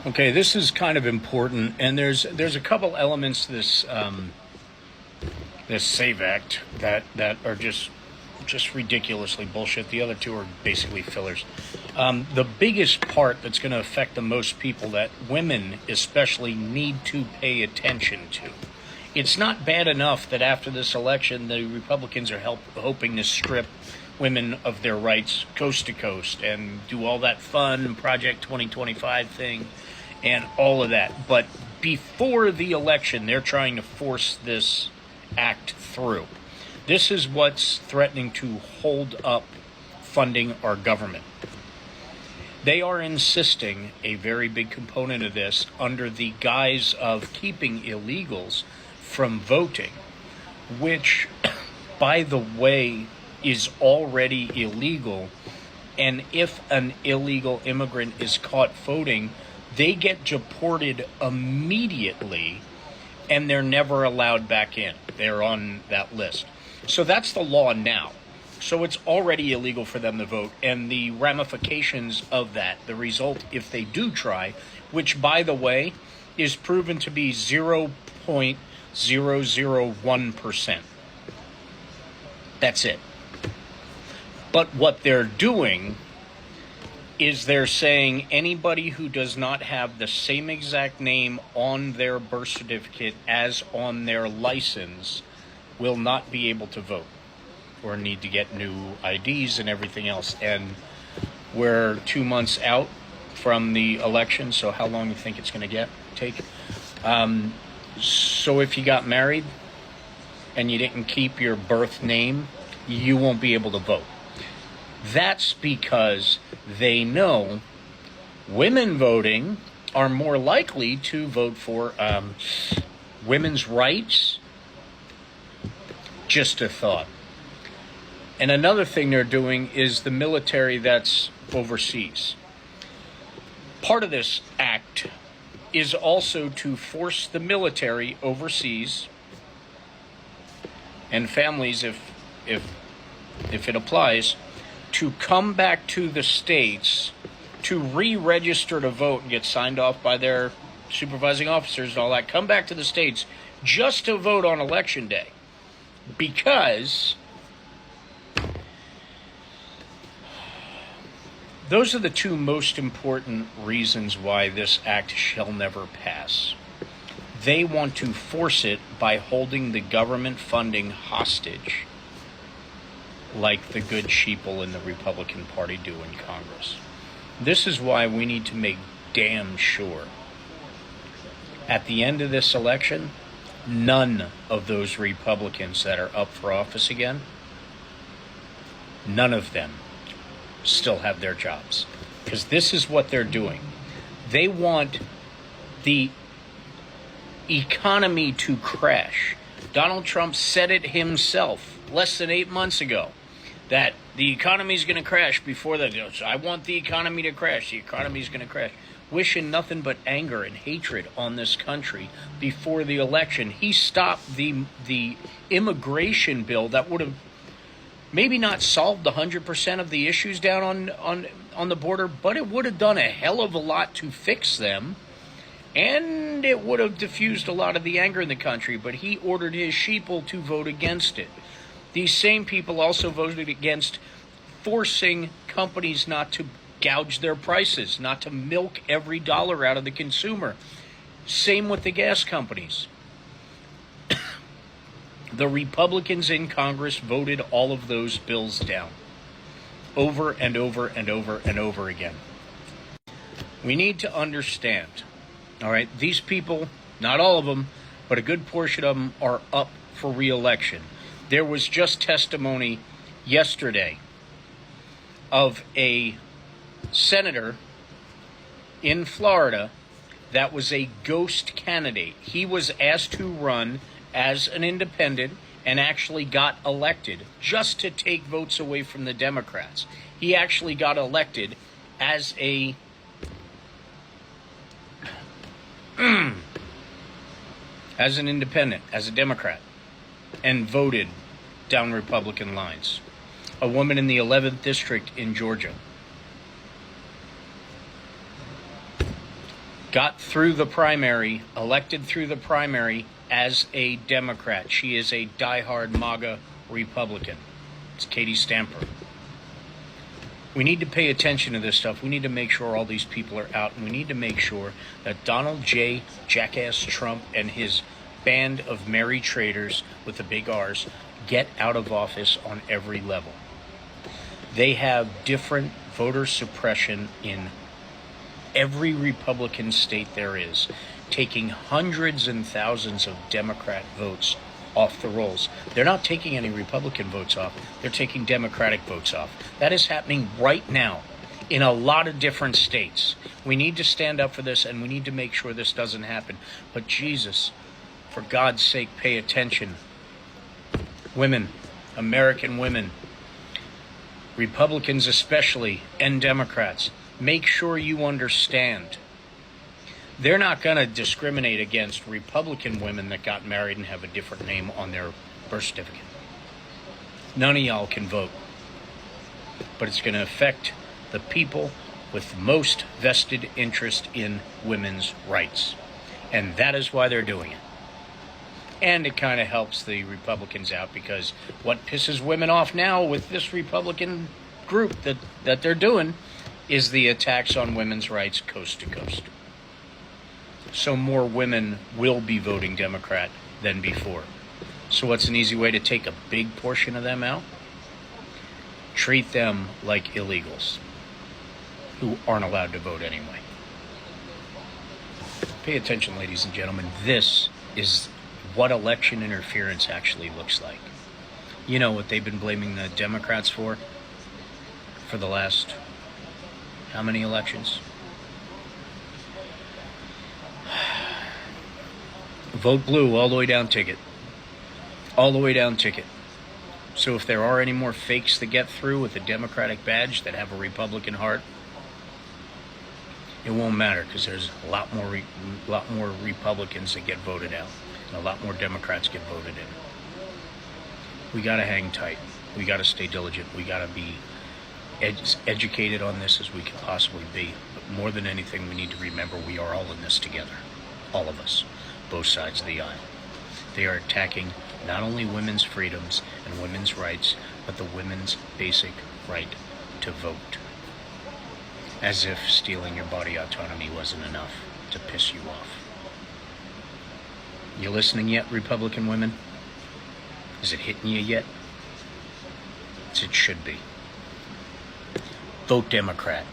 Okay, this is kind of important, and there's a couple elements to this this SAVE Act that are just ridiculously bullshit. The other two are basically fillers. The biggest part that's going to affect the most people, that women especially need to pay attention to. It's not bad enough that after this election, the Republicans are hoping to strip women of their rights coast to coast and do all that fun Project 2025 thing and all of that. But before the election, they're trying to force this act through. This is what's threatening to hold up funding our government. They are insisting a very big component of this, under the guise of keeping illegals from voting, which, by the way, is already illegal. And if an illegal immigrant is caught voting, they get deported immediately and they're never allowed back in. They're on that list. So that's the law now. So it's already illegal for them to vote. And the ramifications of that, the result if they do try, which, by the way, is proven to be 0.001%. That's it. But what they're doing is they're saying anybody who does not have the same exact name on their birth certificate as on their license will not be able to vote, or need to get new IDs and everything else. And we're 2 months out from the election, so how long do you think it's going to take? So if you got married and you didn't keep your birth name, you won't be able to vote. That's because they know women voting are more likely to vote for women's rights. Just a thought. And another thing they're doing is the military that's overseas. Part of this act is also to force the military overseas and families, if it applies, to come back to the states to re-register to vote and get signed off by their supervising officers and all that. Come back to the states just to vote on election day. Because those are the two most important reasons why this act shall never pass. They want to force it by holding the government funding hostage, like the good sheeple in the Republican Party do in Congress. This is why we need to make damn sure at the end of this election, none of those Republicans that are up for office again, none of them still have their jobs. Because this is what they're doing. They want the economy to crash. Donald Trump said it himself less than 8 months ago, that the economy is going to crash before that. I want the economy to crash. The economy is going to crash. Wishing nothing but anger and hatred on this country before the election. He stopped the immigration bill that would have maybe not solved 100% of the issues down on the border, but it would have done a hell of a lot to fix them. And it would have diffused a lot of the anger in the country. But he ordered his sheeple to vote against it. These same people also voted against forcing companies not to gouge their prices, not to milk every dollar out of the consumer. Same with the gas companies. The Republicans in Congress voted all of those bills down over and over and over and over again. We need to understand, all right, these people, not all of them, but a good portion of them are up for re-election. There was just testimony yesterday of a senator in Florida that was a ghost candidate. He was asked to run as an independent and actually got elected just to take votes away from the Democrats. He actually got elected as an independent, as a Democrat, and voted down Republican lines. A woman in the 11th district in Georgia. got through the primary, elected through the primary as a Democrat. She is a diehard MAGA Republican. It's Katie Stamper. We need to pay attention to this stuff. We need to make sure all these people are out, and we need to make sure that Donald J. Jackass Trump and his band of merry traitors with the big R's get out of office on every level. They have different voter suppression in every Republican state there is, taking hundreds and thousands of Democrat votes off the rolls. They're not taking any Republican votes off. They're taking Democratic votes off. That is happening right now in a lot of different states. We need to stand up for this, and we need to make sure this doesn't happen. But Jesus, for God's sake, pay attention. Women, American women, Republicans especially, and Democrats, make sure you understand. They're not going to discriminate against Republican women that got married and have a different name on their birth certificate. None of y'all can vote. But it's going to affect the people with most vested interest in women's rights. And that is why they're doing it. And it kind of helps the Republicans out, because what pisses women off now with this Republican group that they're doing is the attacks on women's rights coast to coast. So more women will be voting Democrat than before. So what's an easy way to take a big portion of them out? Treat them like illegals who aren't allowed to vote anyway. Pay attention, ladies and gentlemen. This is what election interference actually looks like. You know what they've been blaming the Democrats for the last how many elections? Vote blue all the way down ticket. All the way down ticket. So if there are any more fakes that get through with a Democratic badge that have a Republican heart, it won't matter, because there's a lot more Republicans that get voted out, and a lot more Democrats get voted in. We got to hang tight. We got to stay diligent. We got to be educated on this as we can possibly be. But more than anything, we need to remember we are all in this together. All of us. Both sides of the aisle. They are attacking not only women's freedoms and women's rights, but the women's basic right to vote. As if stealing your body autonomy wasn't enough to piss you off. You listening yet, Republican women? Is it hitting you yet? It should be. Vote Democrat.